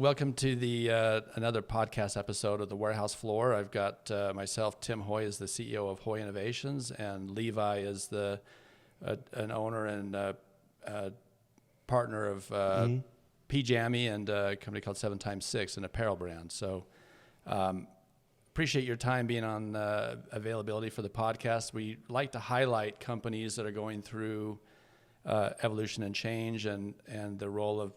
welcome to the another podcast episode of the Warehouse Floor. I've got myself, Tim Hoy, is the CEO of Hoy Innovations, and Levi is an owner and partner of PJammy and a company called 7x6, an apparel brand. So appreciate your time being on availability for the podcast. We like to highlight companies that are going through evolution and change and the role of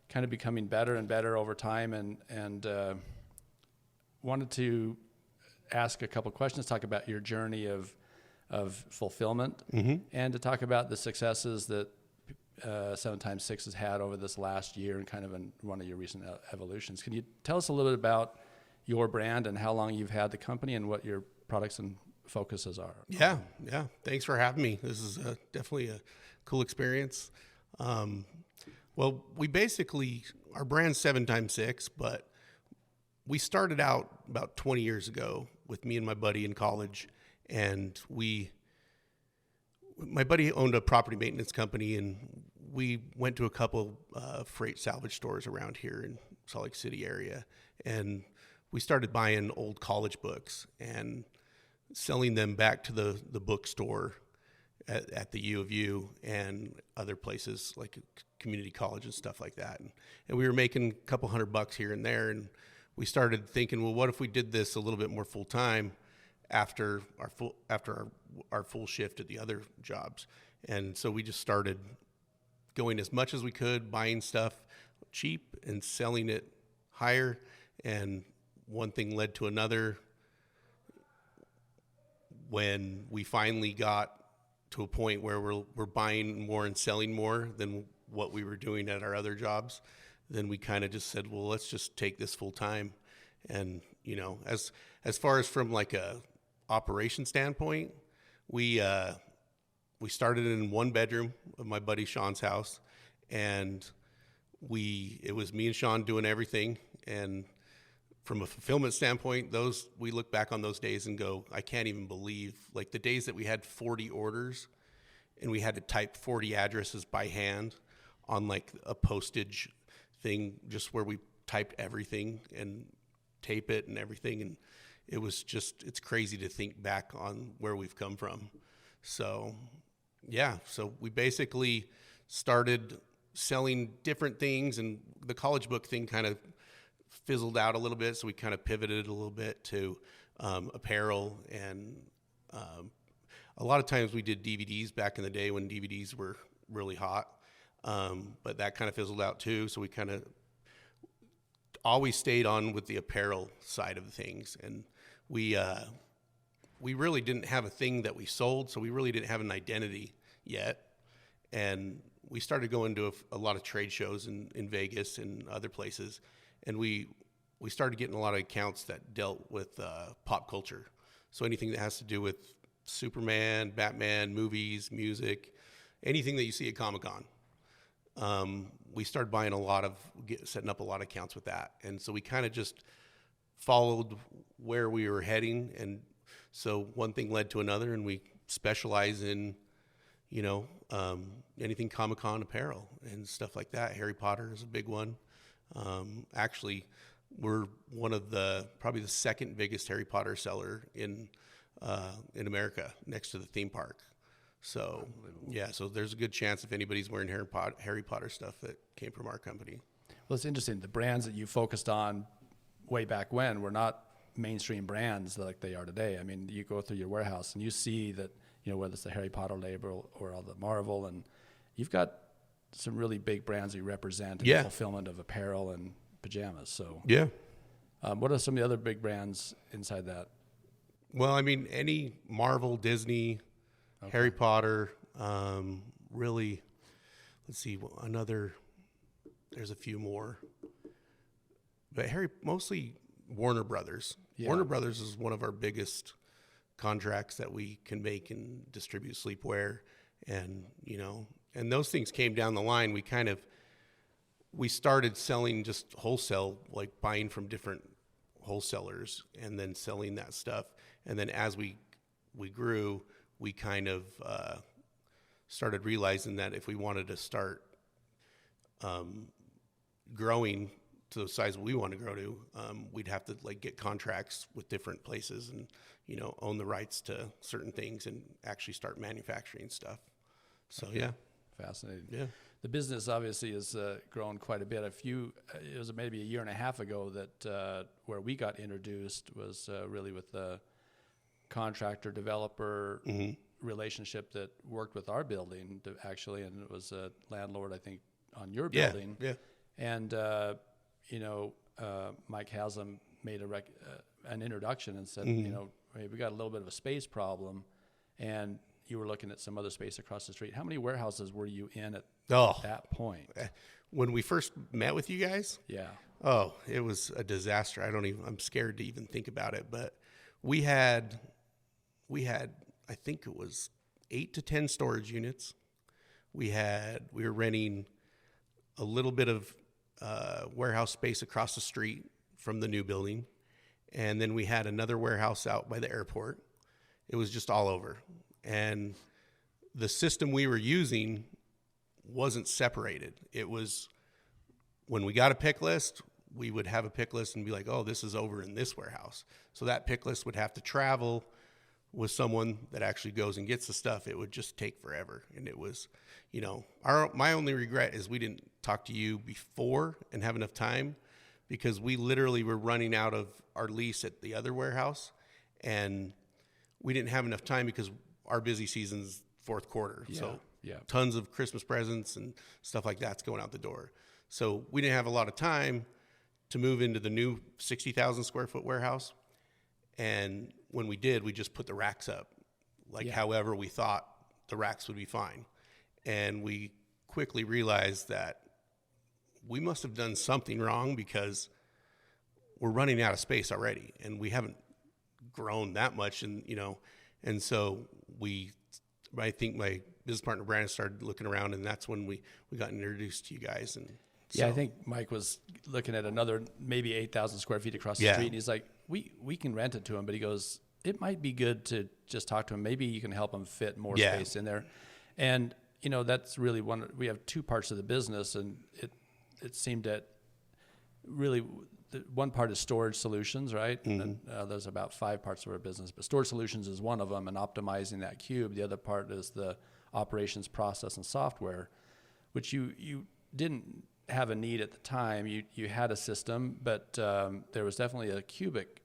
kind of becoming better and better over time, and wanted to ask a couple questions, talk about your journey of fulfillment, and to talk about the successes that 7x6 has had over this last year and kind of in one of your recent evolutions. Can you tell us a little bit about your brand and how long you've had the company and what your products and focuses are? Yeah. Thanks for having me. This is definitely a cool experience. Well, we basically, our brand's 7x6, but we started out about 20 years ago with me and my buddy in college, and my buddy owned a property maintenance company, and we went to a couple freight salvage stores around here in Salt Lake City area, and we started buying old college books and selling them back to the bookstore at the U of U and other places like community college and stuff like that. And we were making a couple $100 here and there. And we started thinking, well, what if we did this a little bit more full time after our full shift at the other jobs? And so we just started going as much as we could, buying stuff cheap and selling it higher. And one thing led to another. When we finally got to a point where we're buying more and selling more than what we were doing at our other jobs, then we kind of just said, well, let's just take this full time. And, you know, as far as from like a operation standpoint, we started in one bedroom of my buddy Sean's house, and it was me and Sean doing everything. And from a fulfillment standpoint, we look back on those days and go, I can't even believe, like the days that we had 40 orders and we had to type 40 addresses by hand on like a postage thing, just where we typed everything and tape it and everything. And it's crazy to think back on where we've come from. So yeah, so we basically started selling different things, and the college book thing kind of fizzled out a little bit, so we kind of pivoted a little bit to apparel, and a lot of times we did DVDs back in the day when DVDs were really hot, but that kind of fizzled out too, so we kind of always stayed on with the apparel side of things. And we really didn't have a thing that we sold, so we really didn't have an identity yet. And we started going to a lot of trade shows in Vegas and other places, and we started getting a lot of accounts that dealt with pop culture. So anything that has to do with Superman, Batman, movies, music, anything that you see at Comic-Con. We started buying setting up a lot of accounts with that. And so we kind of just followed where we were heading. And so one thing led to another, and we specialize in, anything Comic-Con apparel and stuff like that. Harry Potter is a big one. Actually, we're one of probably the second biggest Harry Potter seller in America, next to the theme park. So yeah, so there's a good chance if anybody's wearing Harry Potter stuff that came from our company. Well, it's interesting. The brands that you focused on way back when were not mainstream brands like they are today. I mean, you go through your warehouse and you see that, whether it's the Harry Potter label or all the Marvel, and you've got some really big brands that you represent in the fulfillment of apparel and pajamas. So yeah. What are some of the other big brands inside that? Well, I mean, any Marvel, Disney, Harry Potter, really, let's see, there's a few more. But mostly Warner Brothers. Yeah. Warner Brothers is one of our biggest contracts that we can make and distribute sleepwear. And, and those things came down the line. We started selling just wholesale, like buying from different wholesalers and then selling that stuff. And then as we grew, we kind of started realizing that if we wanted to start growing to the size we want to grow to, we'd have to like get contracts with different places and, you know, own the rights to certain things and actually start manufacturing stuff. So, yeah. Fascinating. Yeah. The business obviously has grown quite a bit. It was maybe a year and a half ago that where we got introduced was really with the contractor developer relationship that worked with our building actually, and it was a landlord, I think, on your building. Yeah. And you know, Mike Haslam made an introduction and said, you know, hey, we got a little bit of a space problem, and you were looking at some other space across the street. How many warehouses were you in at that point? When we first met with you guys? Yeah. Oh, it was a disaster. I'm scared to even think about it, but we had, I think it was 8 to 10 storage units. We were renting a little bit of warehouse space across the street from the new building. And then we had another warehouse out by the airport. It was just all over. And the system we were using wasn't separated. It was, when we got a pick list, we would have a pick list and be like, oh, this is over in this warehouse. So that pick list would have to travel with someone that actually goes and gets the stuff. It would just take forever. And it was, you know, my only regret is we didn't talk to you before and have enough time, because we literally were running out of our lease at the other warehouse, and we didn't have enough time because our busy season's fourth quarter. Yeah. So Yeah. tons of Christmas presents and stuff like that's going out the door. So we didn't have a lot of time to move into the new 60,000 square foot warehouse. And when we did, we just put the racks up, like however we thought the racks would be fine. And we quickly realized that we must have done something wrong, because we're running out of space already, and we haven't grown that much. And, you know, and so I think my business partner Brandon started looking around, and that's when we got introduced to you guys. And yeah, I think Mike was looking at another maybe 8,000 square feet across the street, and he's like, we can rent it to him, but he goes, it might be good to just talk to him. Maybe you can help him fit more space in there. And, you know, that's really we have two parts of the business, and it seemed that really one part is storage solutions, right? And then, there's about 5 parts of our business, but storage solutions is one of them, and optimizing that cube. The other part is the operations process and software, which you didn't have a need at the time. You had a system, but there was definitely a cubic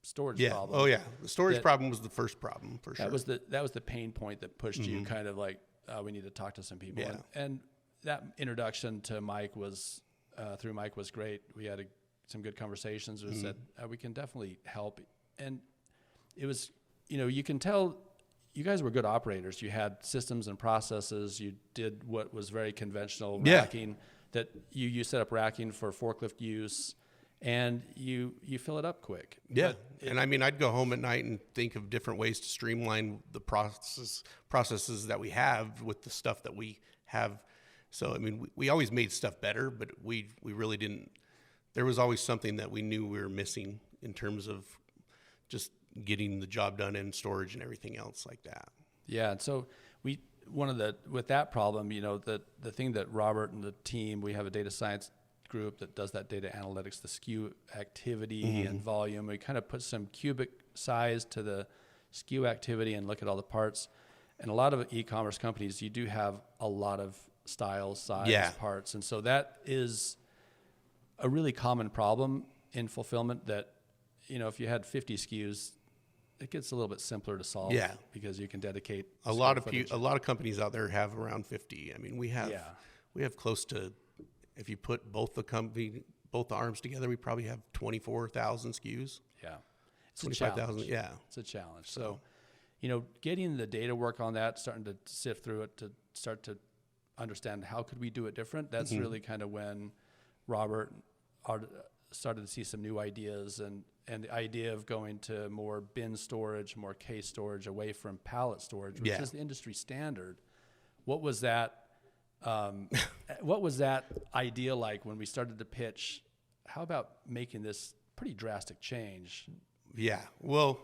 storage problem. Oh yeah, the storage problem was the first problem for sure. That was the pain point that pushed you kind of like, we need to talk to some people. Yeah. And that introduction to Mike was through Mike was great. We had some good conversations. We said we can definitely help, and it was, you know, you can tell you guys were good operators. You had systems and processes. You did what was very conventional racking. That you set up racking for forklift use, and you fill it up quick. Yeah, and I mean, I'd go home at night and think of different ways to streamline the processes that we have with the stuff that we have. So I mean, we always made stuff better, but we really didn't. There was always something that we knew we were missing in terms of just getting the job done in storage and everything else like that. Yeah, and so with that problem, you know, the thing that Robert and the team, we have a data science group that does that data analytics, the SKU activity and volume. We kind of put some cubic size to the SKU activity and look at all the parts. And a lot of e-commerce companies, you do have a lot of styles, size, parts. And so that is a really common problem in fulfillment that, you know, if you had 50 SKUs, it gets a little bit simpler to solve because you can dedicate a lot of companies out there have around 50. I mean, we have close to, if you put both the arms together, we probably have 24,000 SKUs. Yeah. It's 25,000. Yeah. It's a challenge. So, you know, getting the data work on that, starting to sift through it to start to understand how could we do it different. That's really kind of when Robert started to see some new ideas and the idea of going to more bin storage, more case storage, away from pallet storage, which is the industry standard. What was that? What was that idea like when we started to pitch? How about making this pretty drastic change? Yeah. Well,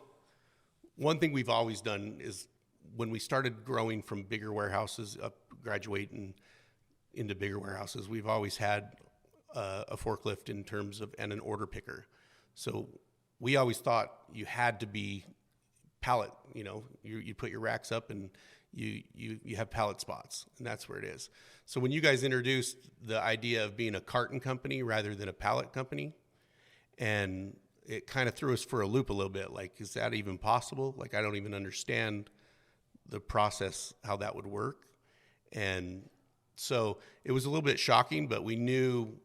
one thing we've always done is when we started growing from bigger warehouses graduating into bigger warehouses, we've always had a forklift in terms of, and an order picker. So we always thought you had to be pallet, you put your racks up and you have pallet spots, and that's where it is. So when you guys introduced the idea of being a carton company rather than a pallet company, and it kind of threw us for a loop a little bit. Like, is that even possible? Like, I don't even understand the process, how that would work. And so it was a little bit shocking, but we knew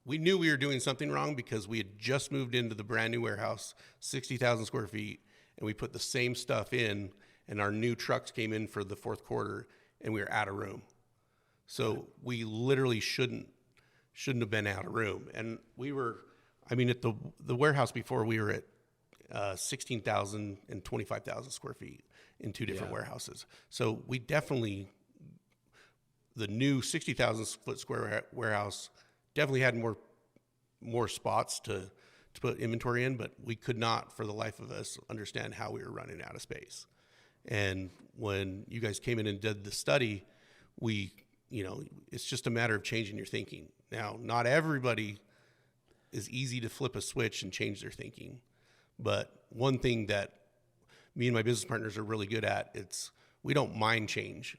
we were doing something wrong because we had just moved into the brand new warehouse, 60,000 square feet, and we put the same stuff in, and our new trucks came in for the fourth quarter, and we were out of room. So we literally shouldn't have been out of room. And we were, at the warehouse before, we were at 16,000 and 25,000 square feet in two different warehouses. So we definitely, the new 60,000 foot square warehouse definitely had more spots to put inventory in, but we could not, for the life of us, understand how we were running out of space. And when you guys came in and did the study, it's just a matter of changing your thinking. Now, not everybody is easy to flip a switch and change their thinking, but one thing that me and my business partners are really good at, we don't mind change.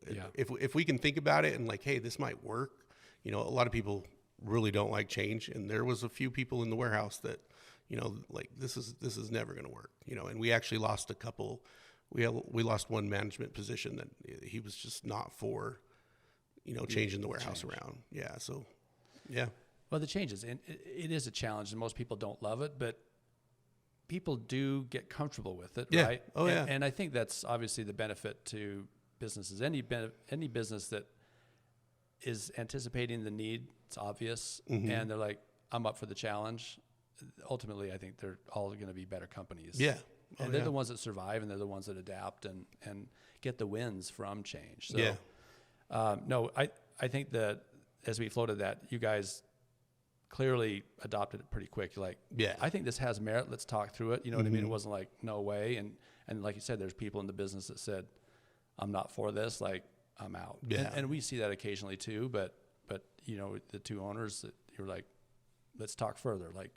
Yeah. If we can think about it and like, hey, this might work, a lot of people really don't like change, and there was a few people in the warehouse that, like, this is never going to work, and we actually lost a couple. We lost one management position that he was just not for, changing the warehouse around. Yeah. So, yeah. Well, the changes, and it is a challenge, and most people don't love it, but people do get comfortable with it, right? Oh, yeah. And I think that's obviously the benefit to businesses. Any business that is anticipating the need, it's obvious, and they're like, I'm up for the challenge. Ultimately, I think they're all going to be better companies. Yeah. And they're the ones that survive, and they're the ones that adapt and get the wins from change. So, no, I think that as we floated that, you guys clearly adopted it pretty quick. You're like, I think this has merit. Let's talk through it. You know what I mean? It wasn't like, no way. And like you said, there's people in the business that said, I'm not for this. Like, I'm out. Yeah. And we see that occasionally too. But the two owners that you're like, let's talk further. Like,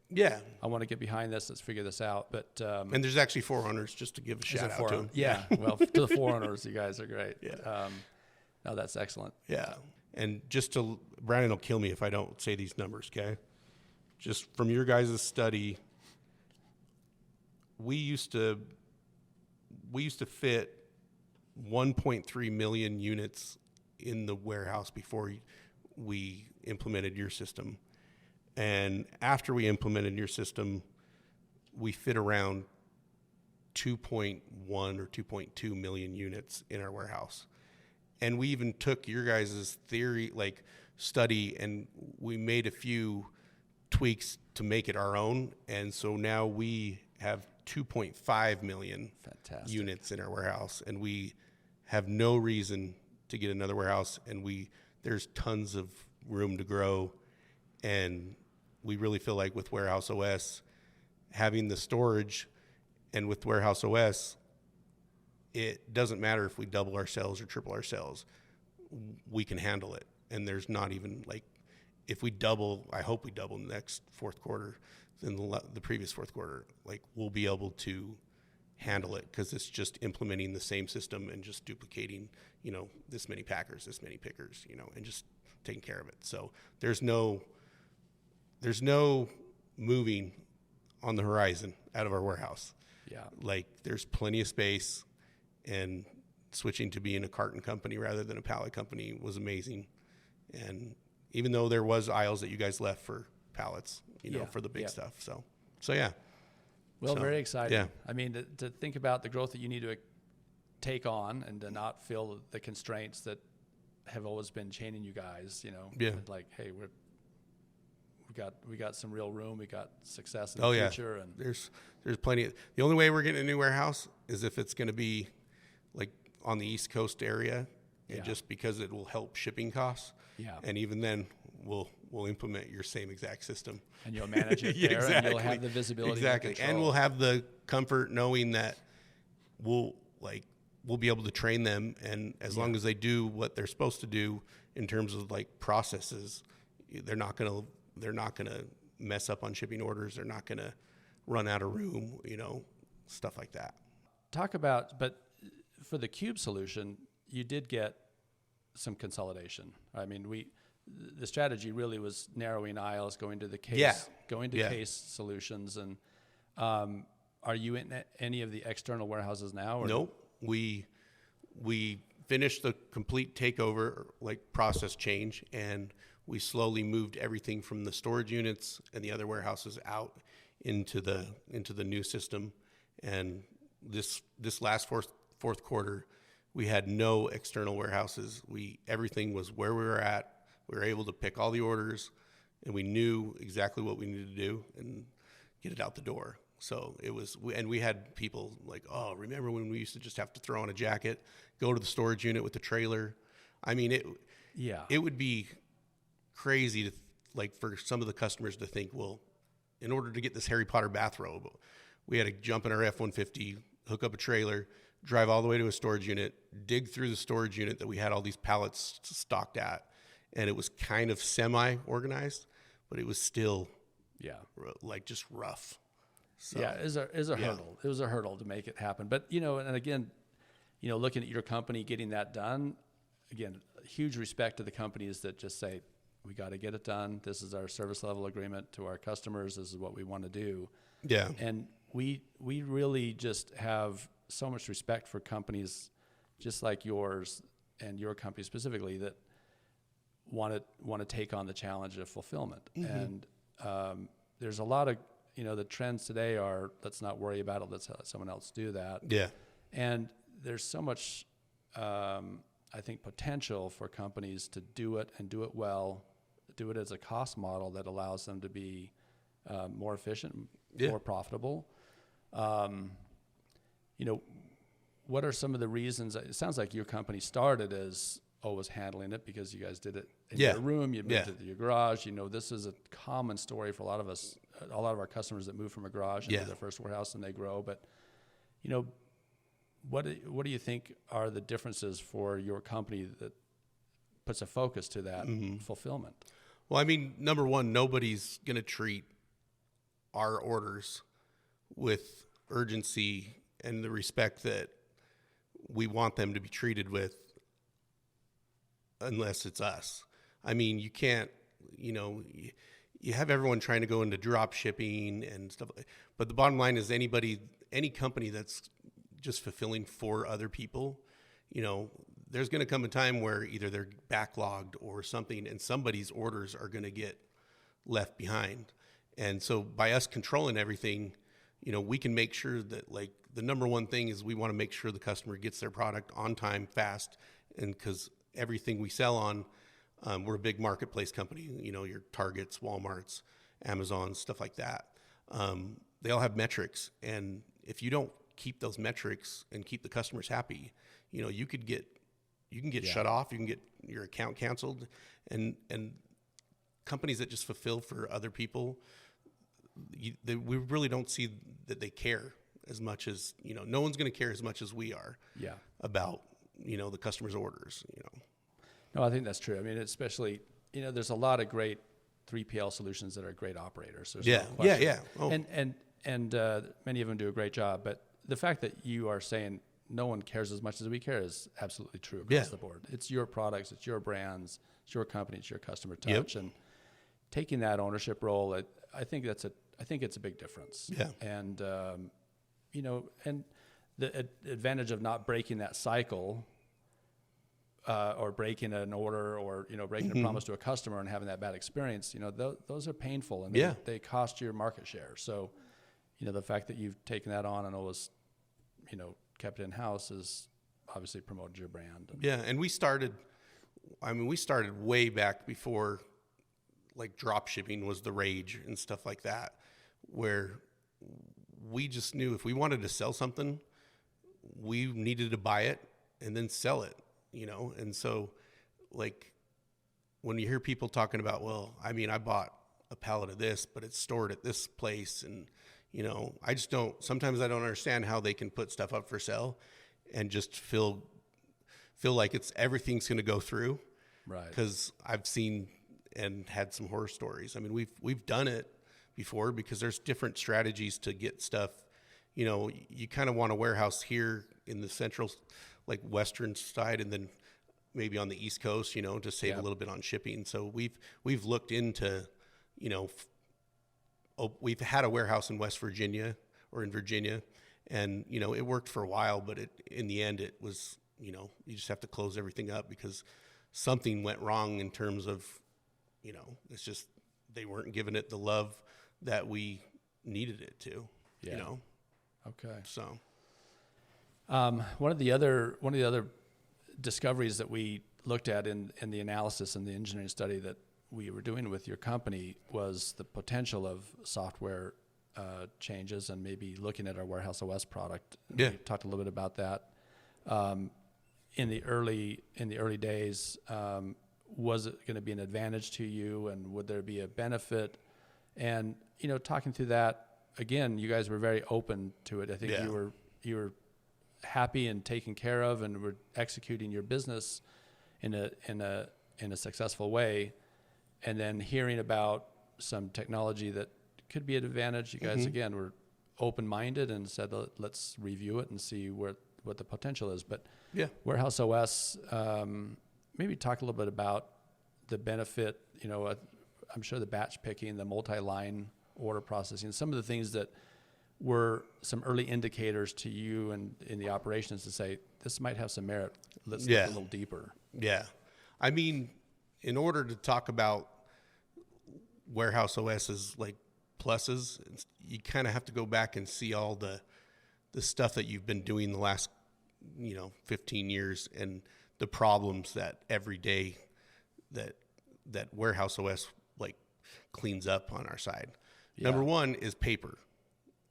I want to get behind this. Let's figure this out. But and there's actually 4 owners, just to give a shout out to them. Yeah. Well, to the 4 owners, you guys are great. Yeah. No, that's excellent. Yeah. And Brandon will kill me if I don't say these numbers. Okay. Just from your guys' study, we used to fit 1.3 million units in the warehouse before we implemented your system. And after we implemented your system, we fit around 2.1 or 2.2 million units in our warehouse. And we even took your guys' theory, like study, and we made a few tweaks to make it our own. And so now we have 2.5 million units in our warehouse, and we have no reason to get another warehouse. And there's tons of room to grow. And we really feel like with WarehouseOS, having the storage, and with WarehouseOS, it doesn't matter if we double our sales or triple our sales, we can handle it. And there's not even like, if we double, I hope we double in the next fourth quarter than the previous fourth quarter, like we'll be able to handle it because it's just implementing the same system and just duplicating, this many packers, this many pickers, and just taking care of it. So there's no moving on the horizon out of our warehouse. Yeah. Like there's plenty of space, and switching to being a carton company rather than a pallet company was amazing. And even though there was aisles that you guys left for pallets, for the big stuff. So yeah. Well, very exciting. Yeah. I mean, to think about the growth that you need to take on and to not feel the constraints that have always been chaining you guys, like, hey, we got some real room. We got success in the future. And there's plenty. The only way we're getting a new warehouse is if it's going to be like on the East Coast area, and just because it will help shipping costs. Yeah. And even then, we'll implement your same exact system. And you'll manage it there, exactly. And you'll have the visibility. Exactly. And we'll have the comfort knowing that we'll be able to train them, and as long as they do what they're supposed to do in terms of like processes, they're not gonna mess up on shipping orders. They're not gonna run out of room, stuff like that. But for the cube solution, you did get some consolidation. I mean, the strategy really was narrowing aisles, going to case solutions. And are you in any of the external warehouses now? Or nope. We finished the complete takeover, like process change, and we slowly moved everything from the storage units and the other warehouses out into the new system. And this last fourth quarter, we had no external warehouses. Everything was where we were at. We were able to pick all the orders, and we knew exactly what we needed to do and get it out the door. So we had people like, oh, remember when we used to just have to throw on a jacket, go to the storage unit with the trailer? I mean, it would be crazy for some of the customers to think, well, in order to get this Harry Potter bathrobe, we had to jump in our F-150, hook up a trailer, drive all the way to a storage unit, dig through the storage unit that we had all these pallets stocked at. And it was kind of semi-organized, but it was still just rough. So, yeah, it was a hurdle. It was a hurdle to make it happen. But, and again, looking at your company getting that done, again, huge respect to the companies that just say, we got to get it done. This is our service level agreement to our customers. This is what we want to do. Yeah. And we really just have so much respect for companies just like yours and your company specifically that want to take on the challenge of fulfillment. Mm-hmm. And there's a lot of, the trends today are, let's not worry about it. Let's let someone else do that. Yeah. And there's so much, I think, potential for companies to do it and do it well, do it as a cost model that allows them to be more efficient, more profitable. What are some of the reasons? It sounds like your company started as always handling it because you guys did it in your room, you moved it to your garage. This is a common story for a lot of our customers that move from a garage into their first warehouse and they grow. But, what do you think are the differences for your company that puts a focus to that fulfillment? Well, I mean, number one, nobody's going to treat our orders with urgency and the respect that we want them to be treated with unless it's us. I mean, you can't, you have everyone trying to go into drop shipping and stuff, but the bottom line is any company that's just fulfilling for other people, there's going to come a time where either they're backlogged or something, and somebody's orders are going to get left behind. And so by us controlling everything, we can make sure that the number one thing is we want to make sure the customer gets their product on time, fast, and because everything we sell on, we're a big marketplace company, your Targets, Walmarts, Amazon, stuff like that. They all have metrics. And if you don't keep those metrics and keep the customers happy, you can get shut off, you can get your account canceled, and companies that just fulfill for other people, we really don't see that they care as much as, no one's going to care as much as we are about, the customer's orders, No, I think that's true. I mean, especially, there's a lot of great 3PL solutions that are great operators. Yeah. Oh. And many of them do a great job. But the fact that you are saying no one cares as much as we care is absolutely true across the board. It's your products, it's your brands, it's your company, it's your customer touch. And taking that ownership role, I think it's a big difference. Yeah. And, and the advantage of not breaking that cycle or breaking an order or, breaking a promise to a customer and having that bad experience, those are painful and they cost your market share. So, the fact that you've taken that on and always, kept it in-house has obviously promoted your brand. And we started way back before drop shipping was the rage and stuff like that, where we just knew if we wanted to sell something, we needed to buy it and then sell it, and so when you hear people talking about, well, I mean, I bought a pallet of this, but it's stored at this place, and sometimes I don't understand how they can put stuff up for sale and just feel like everything's going to go through. Right. Because I've seen and had some horror stories. I mean, we've done it before because there's different strategies to get stuff. You know, you kind of want a warehouse here in the central, like western side, and then maybe on the East Coast, you know, to save a little bit on shipping. So we've looked into, you know, we've had a warehouse in West Virginia or in Virginia, and, you know, it worked for a while, but in the end it was, you know, you just have to close everything up because something went wrong in terms of, you know, it's just, they weren't giving it the love that we needed it to, you know? Okay. So, one of the other discoveries that we looked at in the analysis and the engineering study that we were doing with your company was the potential of software changes and maybe looking at our WarehouseOS product. Yeah. We talked a little bit about that. In the early days, was it going to be an advantage to you, and would there be a benefit? And, you know, talking through that, again, you guys were very open to it. I think you were happy and taken care of, and were executing your business in a successful way. And then hearing about some technology that could be an advantage, you guys again were open-minded and said, let's review it and see what the potential is. But WarehouseOS, maybe talk a little bit about the benefit. You know, I'm sure the batch picking, the multi-line order processing, some of the things that were some early indicators to you and in the operations to say, this might have some merit. Let's look a little deeper. Yeah. I mean, in order to talk about WarehouseOS's like pluses, you kind of have to go back and see all the stuff that you've been doing the last, you know, 15 years and the problems that every day that WarehouseOS like cleans up on our side. Number one is paper.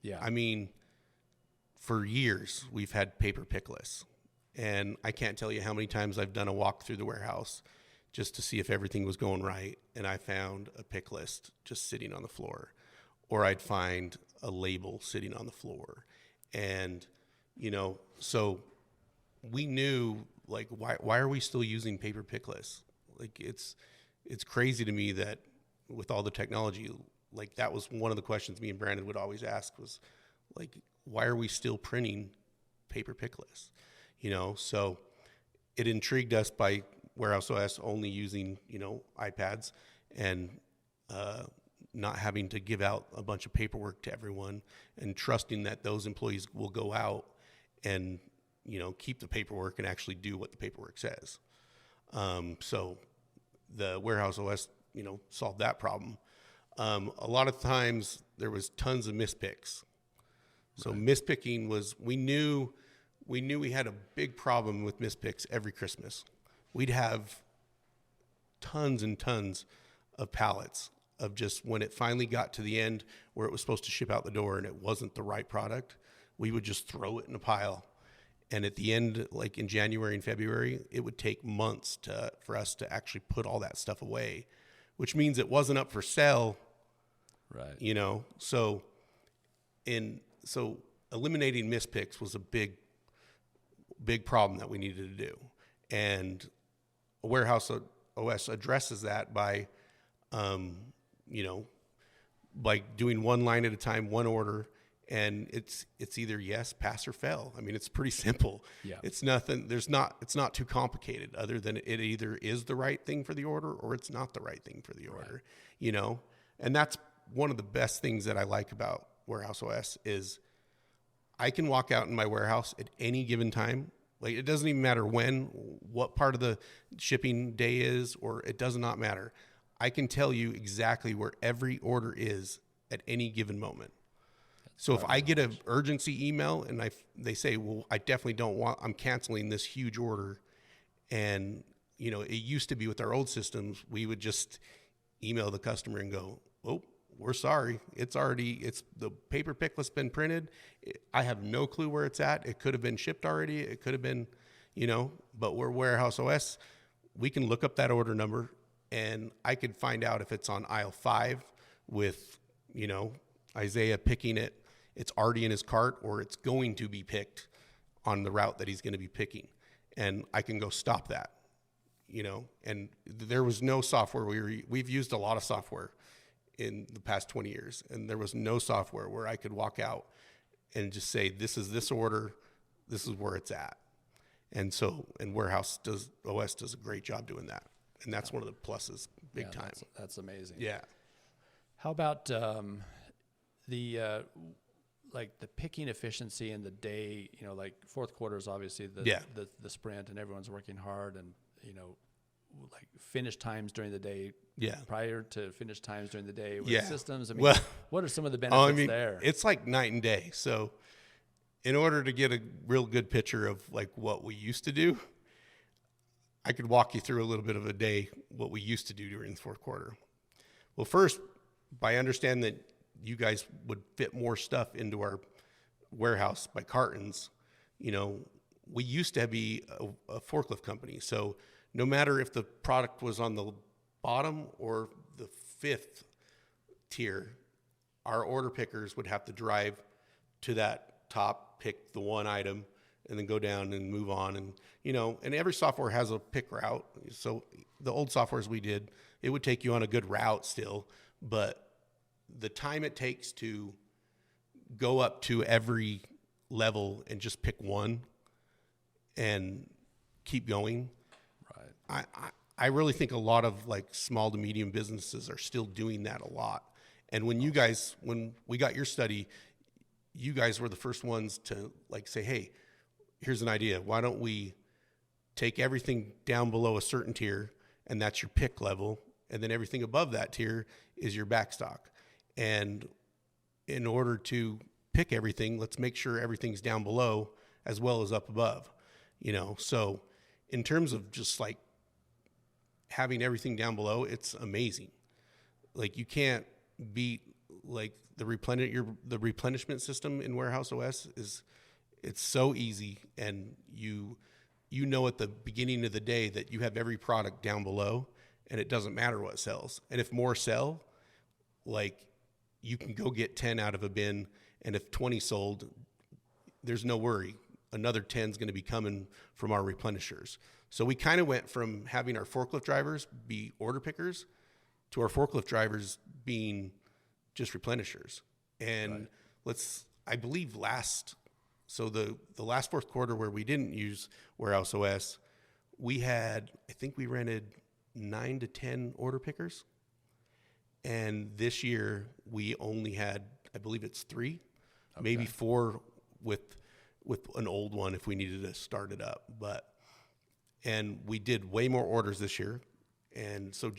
Yeah. I mean, for years we've had paper pick lists, and I can't tell you how many times I've done a walk through the warehouse just to see if everything was going right, and I found a pick list just sitting on the floor, or I'd find a label sitting on the floor. And, you know, so we knew, like, why are we still using paper pick lists? Like, it's crazy to me that with all the technology, like, that was one of the questions me and Brandon would always ask was, like, why are we still printing paper pick lists? You know, so it intrigued us by WarehouseOS only using, you know, iPads and not having to give out a bunch of paperwork to everyone, and trusting that those employees will go out and, you know, keep the paperwork and actually do what the paperwork says. So the WarehouseOS, you know, solved that problem. A lot of times there was tons of mispicks. So mispicking was, we knew we had a big problem with mispicks every Christmas. We'd have tons and tons of pallets of just, when it finally got to the end where it was supposed to ship out the door and it wasn't the right product, we would just throw it in a pile. And at the end, like in January and February, it would take months for us to actually put all that stuff away, which means it wasn't up for sale. Right. You know, so eliminating mispicks was a big problem that we needed to do. And WarehouseOS addresses that by, you know, by doing one line at a time, one order, and it's either yes, pass, or fail. I mean, it's pretty simple. Yeah. It's nothing. It's not too complicated, other than it either is the right thing for the order or it's not the right thing for the order. You know, and that's one of the best things that I like about WarehouseOS is I can walk out in my warehouse at any given time. Like, it doesn't even matter what part of the shipping day is, or it does not matter. I can tell you exactly where every order is at any given moment. So if I get an urgency email and they say, well, I definitely I'm canceling this huge order. And, you know, it used to be with our old systems, we would just email the customer and go, oh, we're sorry. It's the paper pick list been printed. I have no clue where it's at. It could have been shipped already. It could have been, you know, but we're WarehouseOS. We can look up that order number and I could find out if it's on aisle 5 with, you know, Isaiah picking it. It's already in his cart, or it's going to be picked on the route that he's going to be picking. And I can go stop that, and there was no software. We've used a lot of software in the past 20 years, and there was no software where I could walk out and just say, this is this order, this is where it's at. And so, and WarehouseOS does a great job doing that. And that's one of the pluses, big time. That's amazing. Yeah. How about the picking efficiency in the day? Like fourth quarter is obviously the sprint, and everyone's working hard, and like finish times during the day. Yeah. Prior to finish times during the day with systems. I mean, well, what are some of the benefits there? It's like night and day. So in order to get a real good picture of like what we used to do, I could walk you through a little bit of a day, what we used to do during the fourth quarter. Well, first, by understanding that you guys would fit more stuff into our warehouse by cartons, we used to be a forklift company. So no matter if the product was on the bottom or the fifth tier, our order pickers would have to drive to that top, pick the one item, and then go down and move on. And, and every software has a pick route. So the old softwares we did, it would take you on a good route still, but the time it takes to go up to every level and just pick one and keep going. Right. I really think a lot of like small to medium businesses are still doing that a lot. And when we got your study, you guys were the first ones to like say, hey, here's an idea. Why don't we take everything down below a certain tier, and that's your pick level, and then everything above that tier is your backstock. And in order to pick everything, let's make sure everything's down below as well as up above. So in terms of just like having everything down below, it's amazing. Like you can't beat like the replenishment system in WarehouseOS it's so easy, and you at the beginning of the day that you have every product down below, and it doesn't matter what sells. And if more sell, like you can go get 10 out of a bin, and if 20 sold, there's no worry. Another 10 is going to be coming from our replenishers. So we kind of went from having our forklift drivers be order pickers to our forklift drivers being just replenishers. And I believe the last fourth quarter where we didn't use WarehouseOS, I think we rented 9 to 10 order pickers. And this year we only had, I believe it's 3, maybe 4 with an old one if we needed to start it up. And we did way more orders this year. And so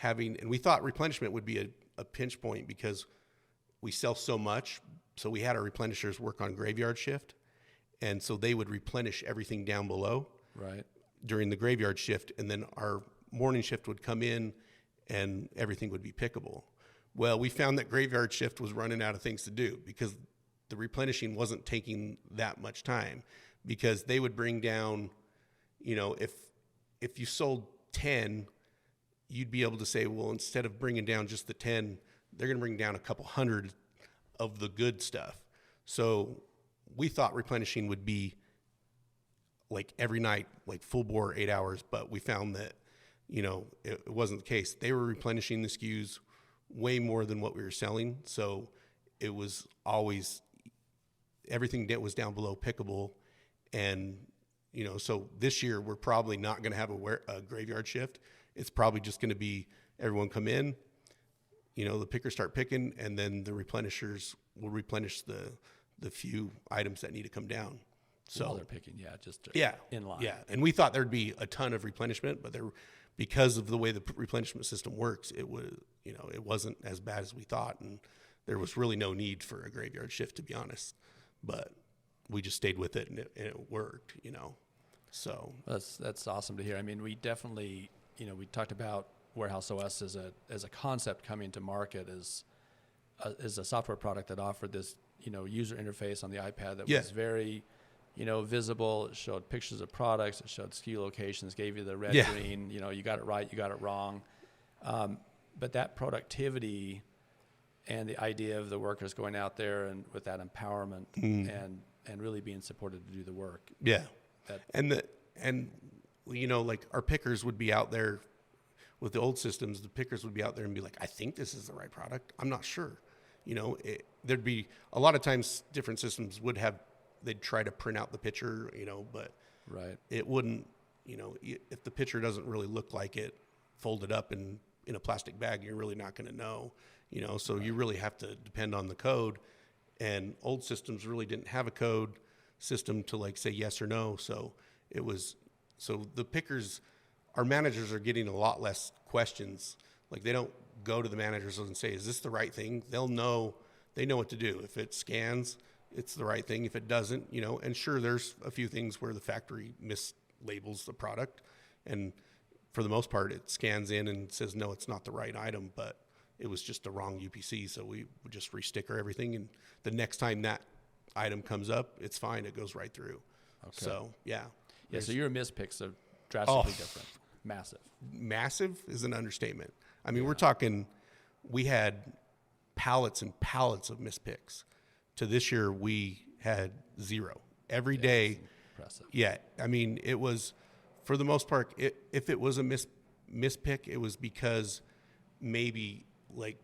and we thought replenishment would be a pinch point because we sell so much. So we had our replenishers work on graveyard shift. And so they would replenish everything down below during the graveyard shift. And then our morning shift would come in and everything would be pickable. Well, we found that graveyard shift was running out of things to do because the replenishing wasn't taking that much time, because they would bring down, if you sold 10, you'd be able to say, well, instead of bringing down just the 10, they're going to bring down a couple hundred of the good stuff. So we thought replenishing would be like every night, like full bore 8 hours, but we found that, it wasn't the case. They were replenishing the SKUs way more than what we were selling. So it was always everything that was down below pickable. And, so this year we're probably not going to have a graveyard shift. It's probably just going to be everyone come in, the pickers start picking, and then the replenishers will replenish the few items that need to come down. So while they're picking, in line. Yeah, and we thought there'd be a ton of replenishment, but because of the way the replenishment system works, it wasn't as bad as we thought, and there was really no need for a graveyard shift, to be honest. But we just stayed with it, and it worked. So that's awesome to hear. I mean, we definitely, we talked about WarehouseOS as a concept coming to market as a software product that offered this, user interface on the iPad that was very, visible. It showed pictures of products. It showed SKU locations, gave you the red, green, you got it right, you got it wrong. But that productivity and the idea of the workers going out there and with that empowerment and really being supported to do the work. Yeah. And you know, like our pickers would be out there with the old systems. The pickers would be out there and be like, I think this is the right product. I'm not sure. You know, there'd be a lot of times different systems they'd try to print out the picture, you know, but right. It wouldn't, you know, if the picture doesn't really look like it folded up in a plastic bag, you're really not going to know, you know, so you really have to depend on the code. And old systems really didn't have a code system to like say yes or no. So the pickers, our managers are getting a lot less questions. Like they don't go to the managers and say, is this the right thing? They know what to do. If it scans, it's the right thing. If it doesn't, you know, and sure, there's a few things where the factory mislabels the product. And for the most part, it scans in and says, no, it's not the right item, but it was just the wrong UPC. So we would just resticker everything. And the next time that item comes up, it's fine. It goes right through. Okay. So, yeah. Yeah, so your mispicks are drastically different. Massive. Massive is an understatement. I mean, we're talking, we had pallets and pallets of mispicks. To this year, we had 0. Every day. Impressive. Yeah. I mean, it was, for the most part, if it was a mispick, it was because maybe like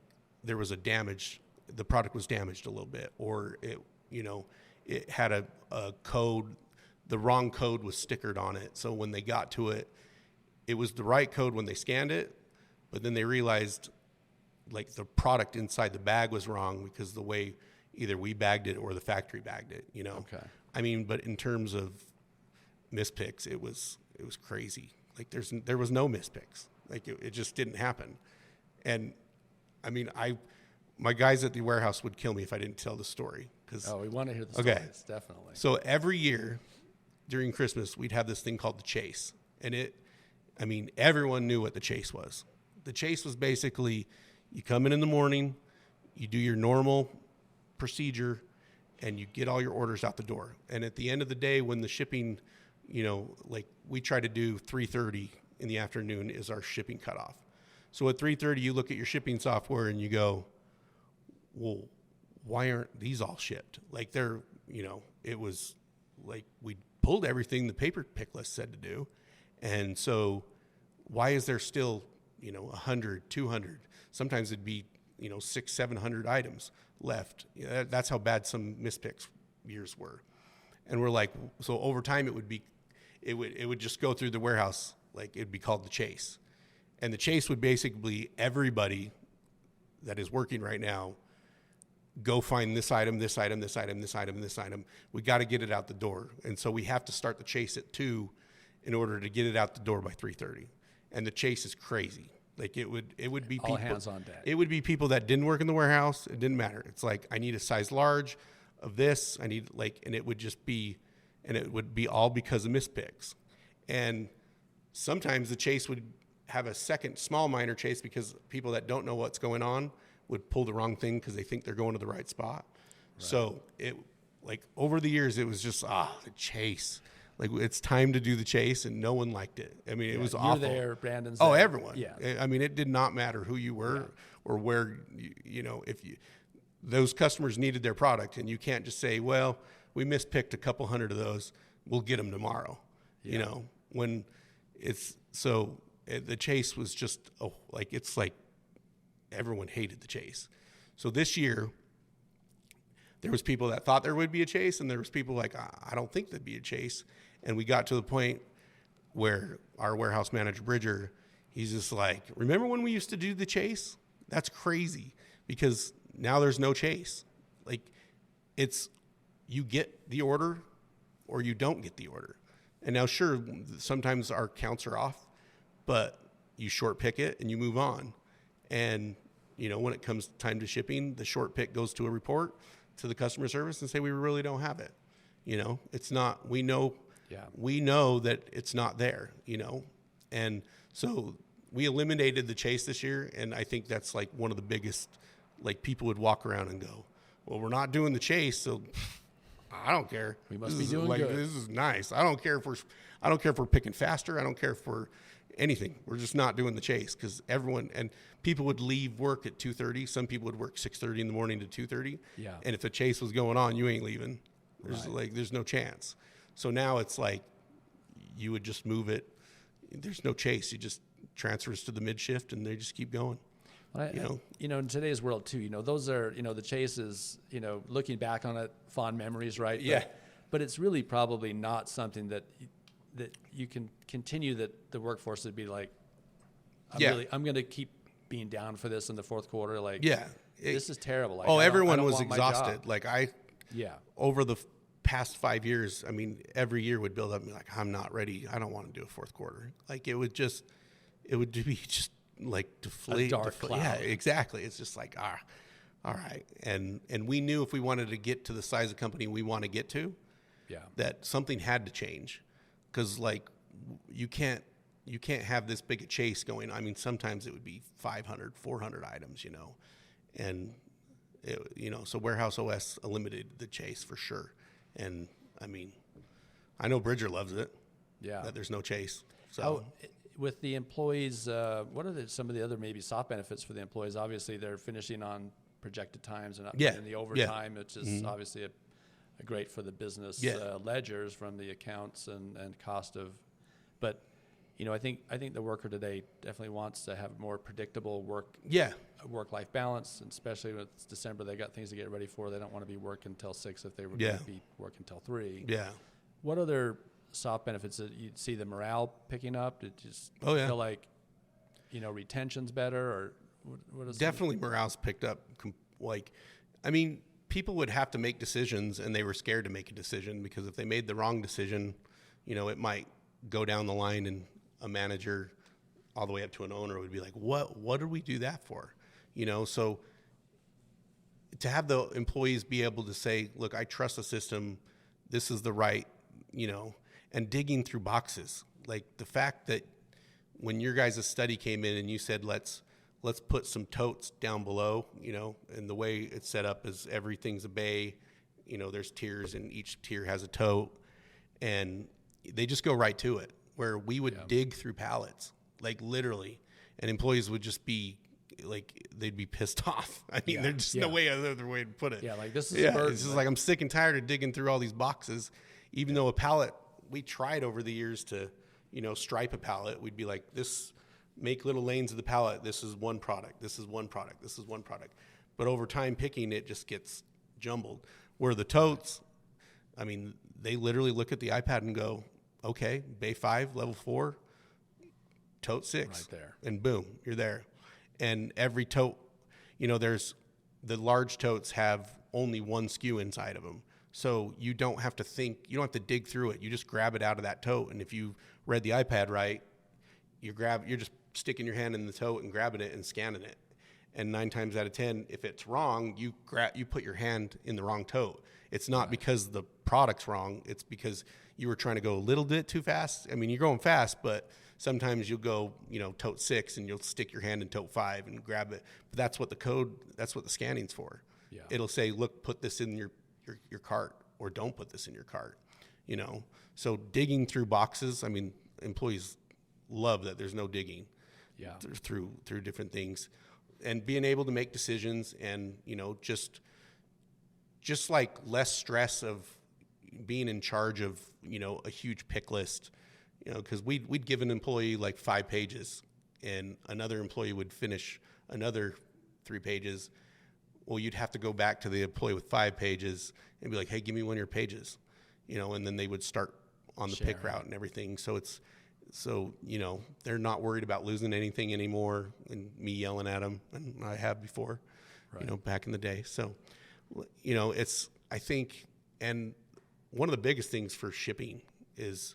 there was a damage, the product was damaged a little bit, or it, you know, it had a code, the wrong code was stickered on it. So when they got to it, it was the right code when they scanned it, but then they realized like the product inside the bag was wrong because the way either we bagged it or the factory bagged it, you know? Okay. I mean, but in terms of mispicks, it was crazy. Like there was no mispicks. Like it just didn't happen. And I mean, my guys at the warehouse would kill me if I didn't tell the story. We want to hear the stories, definitely. So every year during Christmas, we'd have this thing called the chase. And everyone knew what the chase was. The chase was basically you come in the morning, you do your normal procedure, and you get all your orders out the door. And at the end of the day, when the shipping, you know, like we try to do 3:30 in the afternoon is our shipping cutoff. So at 3:30, you look at your shipping software and you go, well, why aren't these all shipped? Like they're, you know, it was like we pulled everything the paper pick list said to do. And so why is there still, you know, 100, 200? Sometimes it'd be, you know, 600, 700 items left. You know, that's how bad some mispicks years were. And we're like, so over time it would just go through the warehouse. Like it'd be called the chase. And the chase would basically everybody that is working right now, go find this item, this item, this item, this item, this item. We got to get it out the door. And so we have to start the chase at 2 in order to get it out the door by 3:30. And the chase is crazy. Like it would be all people, hands on deck. It would be people that didn't work in the warehouse. It didn't matter. It's like, I need a size large of this. I need and it would just be, and it would be all because of mispicks. And sometimes the chase would have a second small minor chase because people that don't know what's going on would pull the wrong thing because they think they're going to the right spot. Right. So it, like over the years, it was just, the chase. Like it's time to do the chase, and no one liked it. I mean, it was awful. You're there, Brandon's there. Everyone. Yeah. I mean, it did not matter who you were or where, you know, those customers needed their product, and you can't just say, well, we mispicked a couple hundred of those. We'll get them tomorrow. Yeah. You know, when it's so the chase was just it's like everyone hated the chase. So this year, there was people that thought there would be a chase, and there was people like, I don't think there'd be a chase. And we got to the point where our warehouse manager, Bridger, he's just like, remember when we used to do the chase? That's crazy because now there's no chase. Like it's, you get the order or you don't get the order. And now, sure, sometimes our counts are off, but you short pick it and you move on. And, you know, when it comes time to shipping, the short pick goes to a report to the customer service and say, we really don't have it. You know, it's not, we know that it's not there, you know? And so we eliminated the chase this year. And I think that's like one of the biggest, like people would walk around and go, well, we're not doing the chase. So I don't care. We must be doing good. This is nice. I don't care if we're picking faster. I don't care if we're anything. We're just not doing the chase because everyone and people would leave work at 2:30. Some people would work 6:30 in the morning to 2:30. Yeah. And if the chase was going on, you ain't leaving. There's no chance. So now it's like you would just move it there's no chase. You just transfers to the mid shift and they just keep going. In today's world too, those are, the chase is, looking back on it, fond memories, right? Yeah. But it's really probably not something that you can continue, that the workforce would be like, I'm going to keep being down for this in the fourth quarter. Like, this is terrible. Like, everyone was exhausted. Like over the past 5 years, I mean, every year would build up and be like, I'm not ready. I don't want to do a fourth quarter. Like it would be just like deflate. A dark cloud. Yeah, exactly. It's just like, all right. And we knew if we wanted to get to the size of company we want to get to, that something had to change. Cause like you can't have this big a chase going. I mean, sometimes it would be 500, 400 items, and so WarehouseOS eliminated the chase for sure. And I mean, I know Bridger loves it. Yeah. That there's no chase. So with the employees, what are some of the other maybe soft benefits for the employees? Obviously, they're finishing on projected times and not in the overtime, which is obviously a great for the business ledgers from the accounts and cost of. But I think the worker today definitely wants to have more predictable work-life balance, and especially when it's December, they got things to get ready for. They don't want to be working until 6 if they were going to be working until 3. Yeah. What other soft benefits that you'd see the morale picking up? Did you just feel like, retention's better, or what is definitely morale's picked up. Like, I mean, people would have to make decisions and they were scared to make a decision because if they made the wrong decision, it might go down the line and a manager all the way up to an owner would be like, what did we do that for? So to have the employees be able to say, look, I trust the system. This is the right, and digging through boxes. Like the fact that when your guys' study came in and you said, let's put some totes down below, and the way it's set up is everything's a bay, there's tiers and each tier has a tote, and they just go right to it. Where we would dig through pallets, like literally, and employees would just be like, they'd be pissed off. I mean, there's just no other way to put it. Yeah, like this is a burden. It's just like I'm sick and tired of digging through all these boxes. Even though a pallet, we tried over the years to, stripe a pallet. We'd be like, make little lanes of the pallet. This is one product. This is one product. This is one product. But over time, picking it just gets jumbled. Where the totes, I mean, they literally look at the iPad and go, okay, bay 5, level 4, tote 6, right there, and boom, you're there. And every tote, there's the large totes have only one SKU inside of them, so you don't have to think, you don't have to dig through it. You just grab it out of that tote, and if you read the iPad right, you're just sticking your hand in the tote and grabbing it and scanning it. And 9 times out of 10, if it's wrong, you put your hand in the wrong tote. It's not because the product's wrong. It's because you were trying to go a little bit too fast. I mean, you're going fast, but sometimes you'll go, tote 6 and you'll stick your hand in tote 5 and grab it. But that's what the scanning's for. Yeah. It'll say, look, put this in your cart, or don't put this in your cart, So digging through boxes, I mean, employees love that there's no digging through different things. And being able to make decisions and, just like less stress of being in charge of, a huge pick list, because we'd give an employee like 5 pages and another employee would finish another 3 pages. Well, you'd have to go back to the employee with 5 pages and be like, hey, give me one of your pages, and then they would start on the pick route and everything. So, they're not worried about losing anything anymore and me yelling at them, and I have before, back in the day. So, I think, and one of the biggest things for shipping is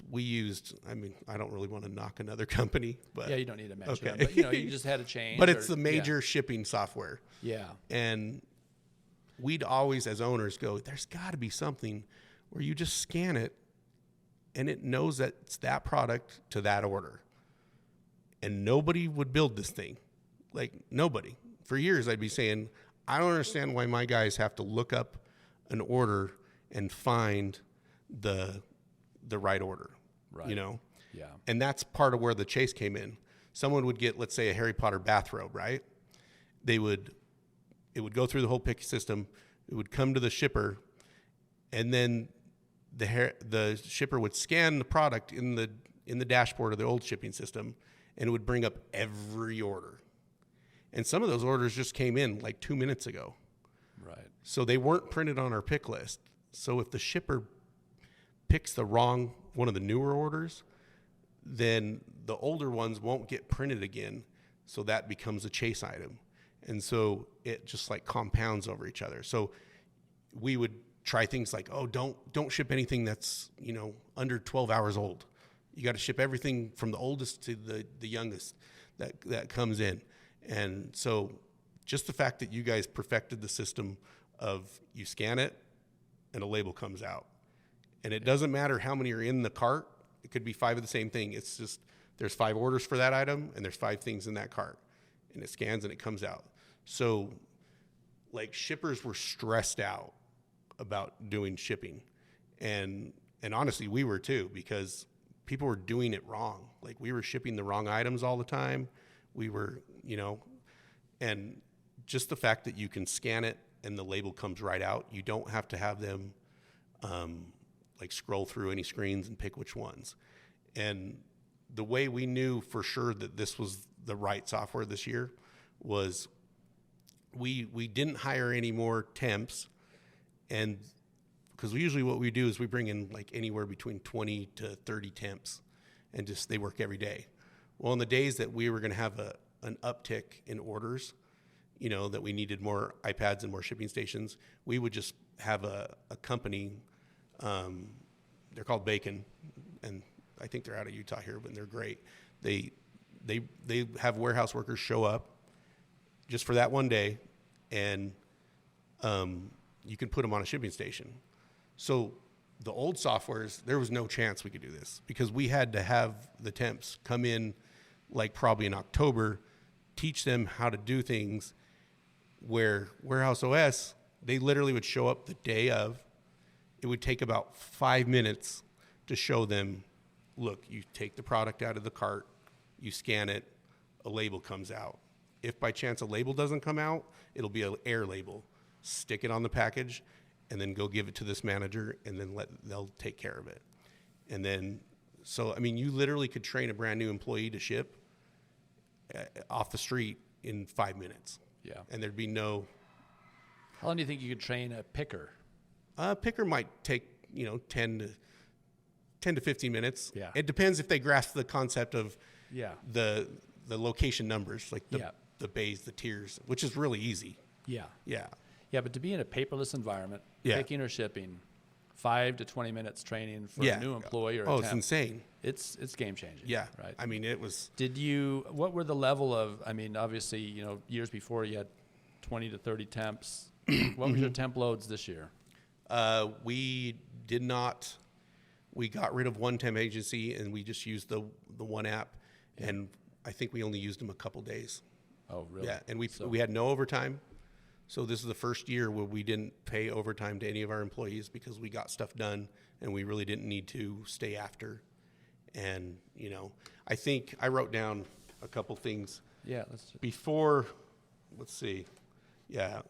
we used, I mean, I don't really want to knock another company, but. Yeah, you don't need to mention it, but, you just had a change. But it's the major shipping software. Yeah. And we'd always, as owners, go, there's got to be something where you just scan it and it knows that it's that product to that order. And nobody would build this thing. Like, nobody. For years, I'd be saying, I don't understand why my guys have to look up an order and find the right order, right. Yeah. And that's part of where the chase came in. Someone would get, let's say, a Harry Potter bathrobe, right? It would go through the whole pick system. It would come to the shipper, and then the shipper would scan the product in in the dashboard of the old shipping system, and it would bring up every order. And some of those orders just came in like 2 minutes ago. Right. So they weren't printed on our pick list. So if the shipper picks the wrong one of the newer orders, then the older ones won't get printed again. So that becomes a chase item. And so it just like compounds over each other. So we would try things like, oh, don't ship anything that's, under 12 hours old. You got to ship everything from the oldest to the youngest that comes in. And so just the fact that you guys perfected the system of you scan it and a label comes out. And it doesn't matter how many are in the cart. It could be 5 of the same thing. It's just there's 5 orders for that item and there's 5 things in that cart. And it scans and it comes out. So like shippers were stressed out about doing shipping. And honestly, we were too, because people were doing it wrong. Like we were shipping the wrong items all the time. We were, and just the fact that you can scan it and the label comes right out, you don't have to have them like scroll through any screens and pick which ones. And the way we knew for sure that this was the right software this year was we didn't hire any more temps, and because usually what we do is we bring in like anywhere between 20 to 30 temps, and just they work every day. Well, on the days that we were going to have an uptick in orders, that we needed more iPads and more shipping stations, we would just have a company. They're called Bacon, and I think they're out of Utah here, but they're great. They have warehouse workers show up just for that one day, and you can put them on a shipping station. So the old softwares, there was no chance we could do this because we had to have the temps come in like probably in October, teach them how to do things, where WarehouseOS, they literally would show up the day of. It would take about 5 minutes to show them, look, you take the product out of the cart, you scan it, a label comes out. If by chance a label doesn't come out, it'll be an air label. Stick it on the package and then go give it to this manager, and then they'll take care of it. And then, so, I mean, you literally could train a brand new employee to ship off the street in 5 minutes. Yeah. And there'd be no... How long do you think you could train a picker? Picker might take, 10 to 15 minutes. Yeah. It depends if they grasp the concept of the location numbers, like the bays, the tiers, which is really easy. Yeah. Yeah. Yeah, but to be in a paperless environment, Yeah. picking or shipping, 5 to 20 minutes training for a new employee or a temp. It's insane. It's game changing. Yeah. Right. I mean, it was... What were the level of, I mean, obviously, years before you had 20 to 30 temps. What was your temp loads this year? We did not. We got rid of one temp agency and we just used the one app, and I think we only used them a couple days. Oh, really? Yeah, and we had no overtime. So this is the first year where we didn't pay overtime to any of our employees because we got stuff done and we really didn't need to stay after. And, I think I wrote down a couple things. Yeah. Before, let's see. Yeah,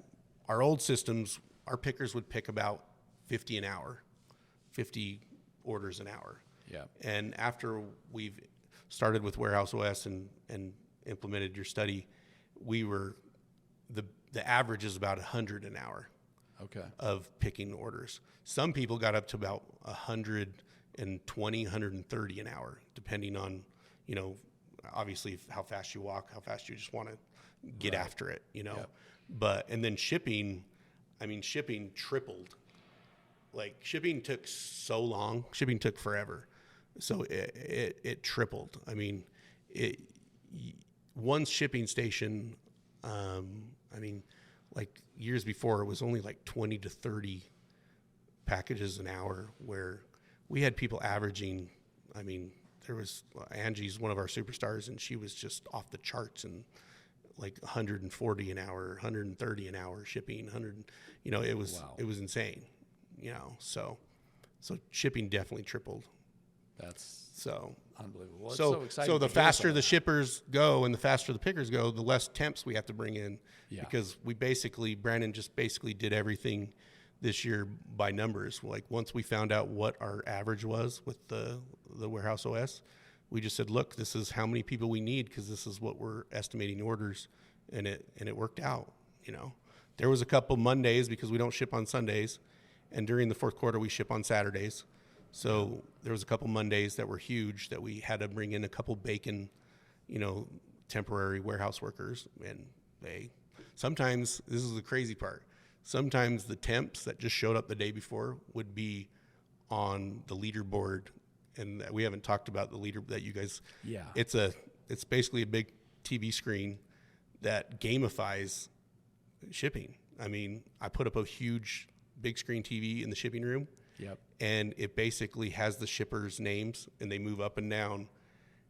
our old systems, our pickers would pick about 50 an hour, 50 orders an hour. Yeah. And after we've started with WarehouseOS and implemented your study, we were, the average is about 100 an hour. Okay. Of picking orders. Some people got up to about 120, 130 an hour, depending on, obviously how fast you walk, how fast you just want to get after it, Yep. And then shipping tripled. Like shipping took so long. Shipping took forever. So it tripled. I mean, one shipping station, like years before, it was only like 20 to 30 packages an hour, where we had people averaging, there was, Angie's one of our superstars, and she was just off the charts, and like 140 an hour, 130 an hour shipping, 100, it was, It was insane, so shipping definitely tripled. That's so unbelievable. Well, it's so exciting. So the faster the shippers go and the faster the pickers go, the less temps we have to bring in, because Brandon just basically did everything this year by numbers. Like once we found out what our average was with the WarehouseOS, we just said, look, this is how many people we need, because this is what we're estimating orders, and it worked out. There was a couple Mondays because we don't ship on Sundays, and during the fourth quarter we ship on Saturdays. So there was a couple Mondays that were huge that we had to bring in a couple bacon, temporary warehouse workers, and sometimes, this is the crazy part, sometimes the temps that just showed up the day before would be on the leaderboard, and we haven't talked about the leader that you guys. Yeah. It's basically a big TV screen that gamifies shipping. I mean, I put up a huge big screen TV in the shipping room. Yep. And it basically has the shippers' names, and they move up and down.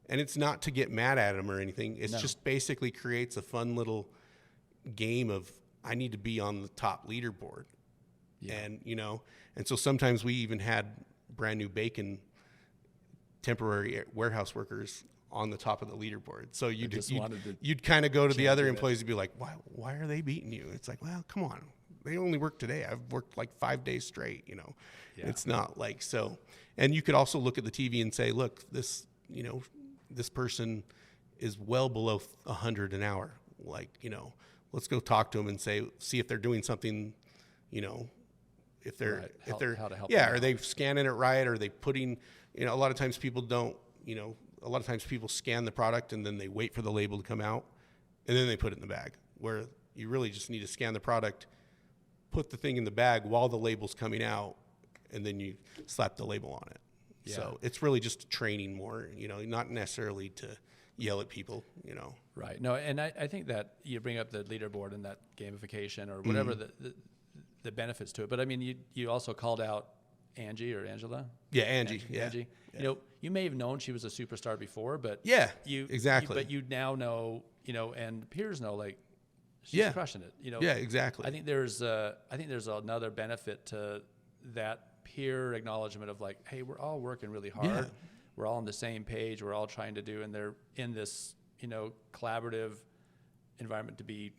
And it's not to get mad at them or anything. It's just basically creates a fun little game of, I need to be on the top leaderboard. Yeah. And, and so sometimes we even had brand new bacon temporary warehouse workers on the top of the leaderboard. So you'd kind of go to the other employees and be like, why are they beating you? It's like, well, come on. They only work today. I've worked like 5 days straight, Yeah. It's not like so. And you could also look at the TV and say, look, this, this person is well below 100 an hour. Like, let's go talk to them and see if they're doing something, if they're, how to help them. Are they scanning it right? Are they putting, a lot of times people don't, a lot of times people scan the product and then they wait for the label to come out and then they put it in the bag, where you really just need to scan the product, put the thing in the bag while the label's coming out, and then you slap the label on it. Yeah. So it's really just training more, not necessarily to yell at people, Right. No, and I think that you bring up the leaderboard and that gamification or whatever the benefits to it. But I mean, you also called out Angie or Angela. Yeah, Angie. Angie. Yeah. You may have known she was a superstar before, but exactly. But you now know, and peers know, like, she's crushing it. Yeah, exactly. I think there's another benefit to that peer acknowledgement of like, hey, we're all working really hard. Yeah. We're all on the same page. We're all trying to do, and they're in this, collaborative environment to be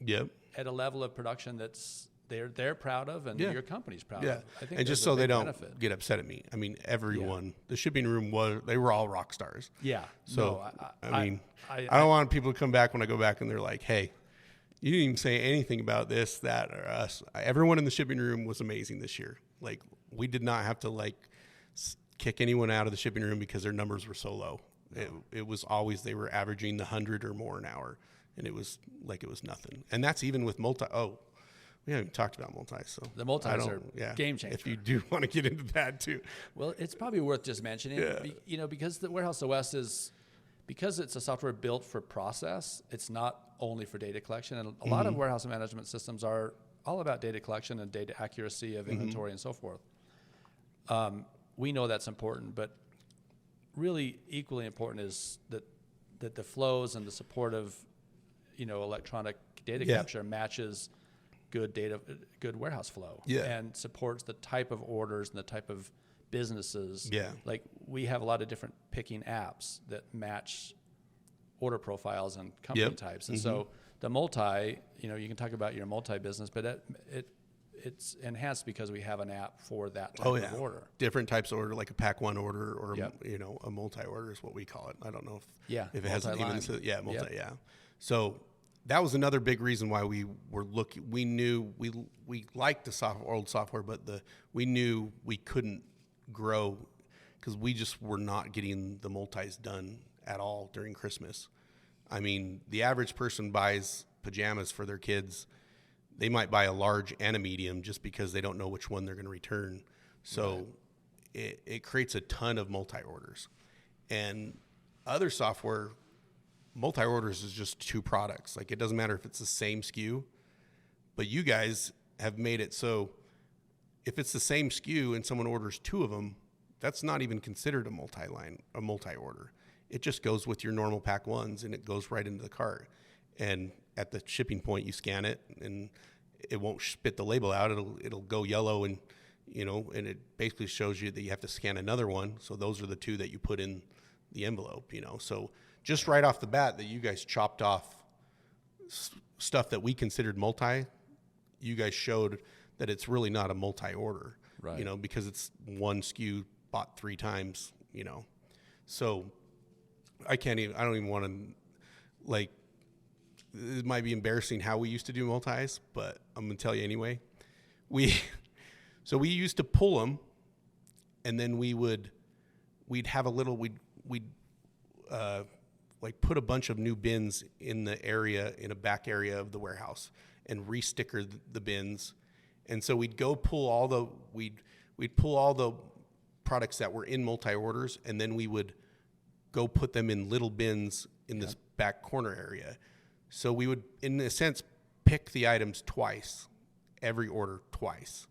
at a level of production that's they're proud of, and your company's proud of. I think, and just so they don't get upset at me. I mean, everyone, the shipping room they were all rock stars. Yeah. So I don't want people to come back when I go back and they're like, hey, you didn't even say anything about this, that, or us. Everyone in the shipping room was amazing this year. Like, we did not have to kick anyone out of the shipping room because their numbers were so low. No. It was always, they were averaging the 100 or more an hour, and it was nothing. And that's even with multi. Oh, we haven't talked about multi. So the multis are game changer. If you do want to get into that too. Well, it's probably worth just mentioning, because the WarehouseOS because it's a software built for process, it's not only for data collection. And a lot of warehouse management systems are all about data collection and data accuracy of inventory and so forth. We know that's important, but really equally important is that the flows and the support of, electronic data capture matches good warehouse flow and supports the type of orders and the type of businesses. Yeah. Like, we have a lot of different picking apps that match order profiles and company types. And so the multi, you can talk about your multi business, but it's enhanced because we have an app for that type of order. Different types of order, like a pack one order or a multi order is what we call it. I don't know if it has even multi. So that was another big reason why we were looking. We knew we liked the old software, but we knew we couldn't grow because we just were not getting the multis done at all during Christmas. I mean, the average person buys pajamas for their kids. They might buy a large and a medium just because they don't know which one they're going to return. So it creates a ton of multi-orders. And other software, multi-orders is just 2 products. Like, it doesn't matter if it's the same SKU, but you guys have made it so if it's the same SKU and someone orders 2 of them, that's not even considered a multi-order. It just goes with your normal pack ones and it goes right into the cart. And at the shipping point, you scan it and it won't spit the label out. It'll go yellow and it basically shows you that you have to scan another one. So those are the 2 that you put in the envelope, So just right off the bat that you guys chopped off stuff that we considered multi, you guys showed that it's really not a multi-order, because it's one SKU bought 3 times, So I don't even want to, like, it might be embarrassing how we used to do multis, but I'm going to tell you anyway. So we used to pull them, and then we'd have a little, we'd like put a bunch of new bins in a back area of the warehouse and re-sticker the bins. And so we'd go pull we'd pull all the products that were in multi-orders, and then we would go put them in little bins in this back corner area. So we would, in a sense, pick the items twice, every order twice,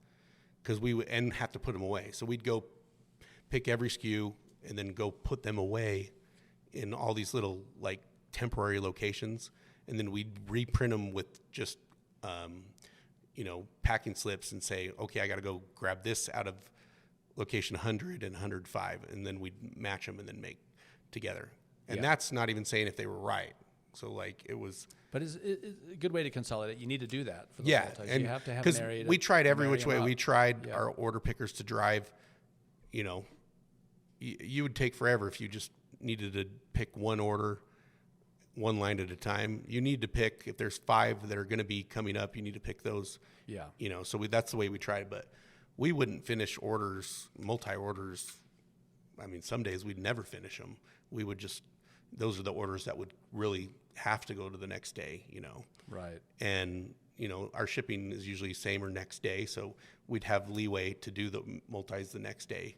because we would and have to put them away. So we'd go pick every SKU and then go put them away in all these little like temporary locations, and then we'd reprint them with just packing slips and say, okay, I got to go grab this out of location 100 and 105, and then we'd match them and then make together. And that's not even saying if they were right. So like it was, but it's a good way to consolidate. You need to do that for the multis. And you have to have an area. We tried every which way. We tried our order pickers to drive. You would take forever if you just needed to pick one order, one line at a time. You need to pick, if there's 5 that are going to be coming up, you need to pick those. Yeah. So that's the way we tried. But we wouldn't finish orders, multi-orders. I mean, some days we'd never finish them. We would just, those are the orders that would really have to go to the next day, Right. And, our shipping is usually same or next day. So we'd have leeway to do the multis the next day,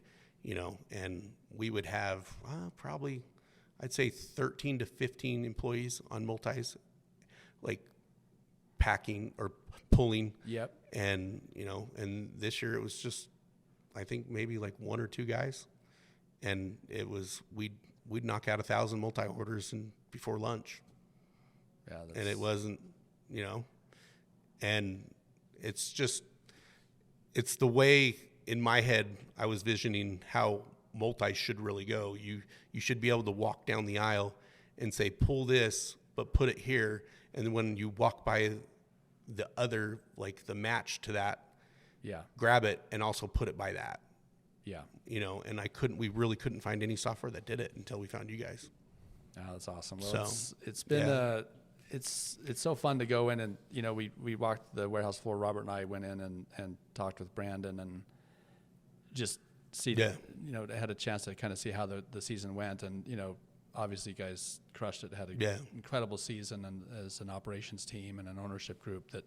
and we would have probably, I'd say 13 to 15 employees on multis, like packing or pulling. Yep. And, and this year it was just, I think maybe like 1 or 2 guys. And it was, we'd knock out 1,000 multi orders before lunch. Yeah. And it wasn't, and it's the way in my head I was visioning how multi should really go. You should be able to walk down the aisle and say, pull this, but put it here. And then when you walk by the other, like the match to that, grab it and also put it by that. Yeah. And we really couldn't find any software that did it until we found you guys. Oh, that's awesome. Well, it's been, it's so fun to go in and, we walked the warehouse floor. Robert and I went in and talked with Brandon and just had a chance to kind of see how the season went. And, obviously you guys crushed it, had an incredible season, and as an operations team and an ownership group that,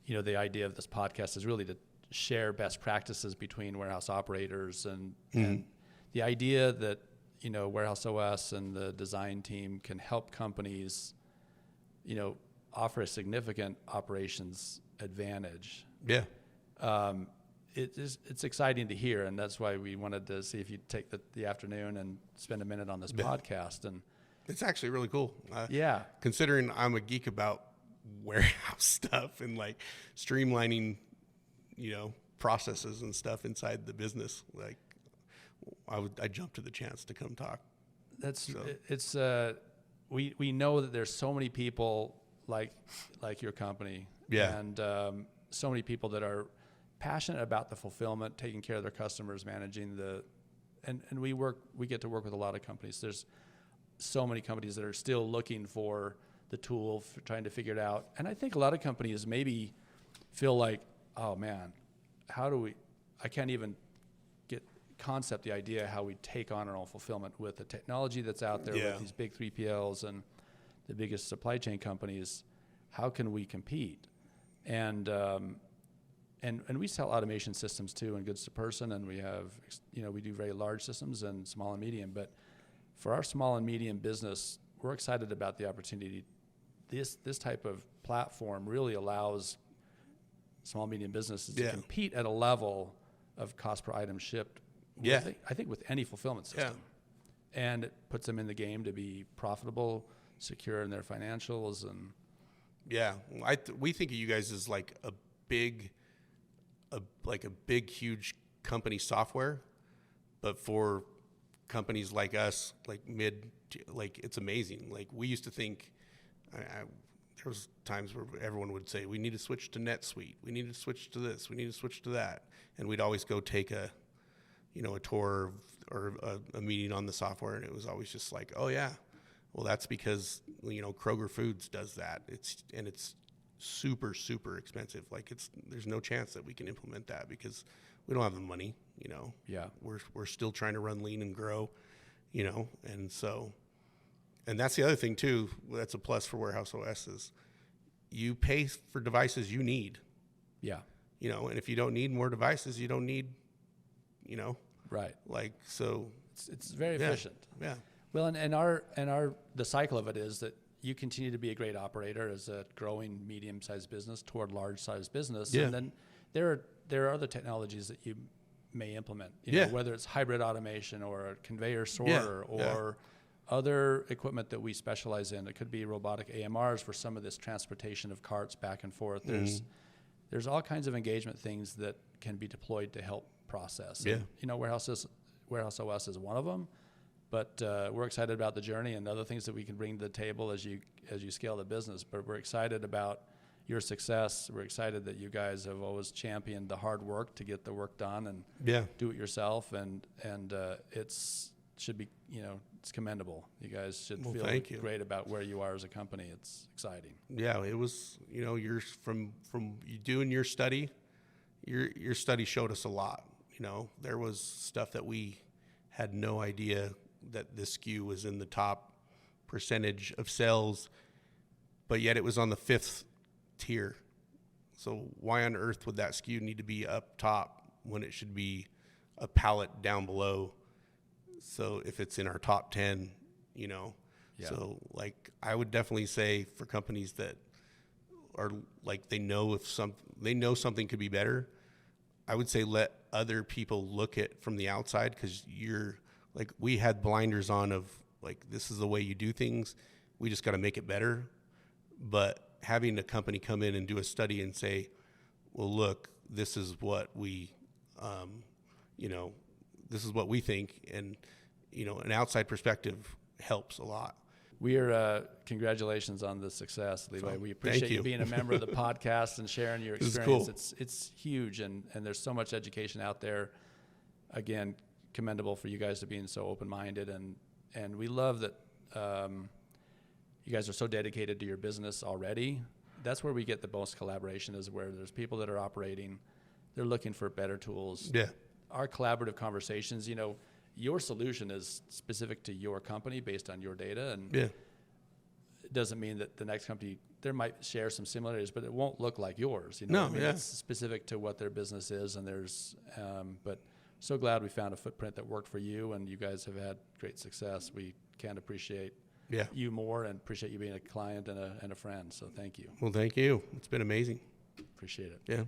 the idea of this podcast is really to share best practices between warehouse operators and the idea that, WarehouseOS and the design team can help companies, offer a significant operations advantage. Yeah. It's exciting to hear, and that's why we wanted to see if you'd take the afternoon and spend a minute on this podcast. And it's actually really cool. Considering I'm a geek about warehouse stuff and like streamlining, processes and stuff inside the business, like I jumped to the chance to come talk. We know that there's so many people like your company, and so many people that are passionate about the fulfillment, taking care of their customers, managing and we get to work with a lot of companies. There's so many companies that are still looking for the tool, trying to figure it out. And I think a lot of companies maybe feel like, oh man, I can't even the idea how we take on our own fulfillment with the technology that's out there with these big 3PLs and the biggest supply chain companies. How can we compete? And we sell automation systems too, and goods to person, and we have, we do very large systems and small and medium. But for our small and medium business, we're excited about the opportunity. This type of platform really allows small and medium businesses to compete at a level of cost per item shipped. I think with any fulfillment system, and it puts them in the game to be profitable, secure in their financials, and we think of you guys as like a big, huge company software, but for companies like us, like it's amazing. Like we used to think, there was times where everyone would say, we need to switch to NetSuite. We need to switch to this. We need to switch to that. And we'd always go take a tour or a meeting on the software, and it was always just like, oh yeah, well that's because Kroger Foods does that. It's super, super expensive. Like there's no chance that we can implement that because we don't have the money. Yeah, we're still trying to run lean and grow, and so, and that's the other thing too. That's a plus for WarehouseOS is you pay for devices you need. Yeah. And if you don't need more devices, you don't need, right. Like, so it's very efficient. Yeah. Well, and the cycle of it is that you continue to be a great operator as a growing medium-sized business toward large-sized business. Yeah. And then there are other technologies that you may implement, whether it's hybrid automation or a conveyor sorter or other equipment that we specialize in. It could be robotic AMRs for some of this transportation of carts back and forth. There's all kinds of engagement things that can be deployed to help process. Yeah. And, WarehouseOS is one of them, but we're excited about the journey and other things that we can bring to the table as you scale the business. But we're excited about your success. We're excited that you guys have always championed the hard work to get the work done and do it yourself. And it's should be, it's commendable. You guys should feel great about where you are as a company. It's exciting. Yeah, it was, you're from you doing your study, your study showed us a lot. There was stuff that we had no idea that this SKU was in the top percentage of sales, but yet it was on the 5th tier. So why on earth would that SKU need to be up top when it should be a pallet down below? So if it's in our top 10, so like I would definitely say for companies that are like, they know something could be better, I would say let other people look at from the outside, because you're like, we had blinders on of like, this is the way you do things. We just got to make it better. But having a company come in and do a study and say, well, look, this is what we, this is what we think. And, an outside perspective helps a lot. Congratulations on the success, Levi. We appreciate you being a member of the podcast and sharing your experience. Cool. It's huge, and there's so much education out there. Again, commendable for you guys to being so open-minded, and we love that you guys are so dedicated to your business already. That's where we get the most collaboration, is where there's people that are operating, they're looking for better tools. Yeah. Our collaborative conversations, your solution is specific to your company based on your data, and it doesn't mean that the next company, there might share some similarities, but it won't look like yours. It's specific to what their business is, and there's but so glad we found a footprint that worked for you, and you guys have had great success. We can't appreciate you more, and appreciate you being a client and a friend. So thank you. Well, thank you. It's been amazing. Appreciate it. Yeah.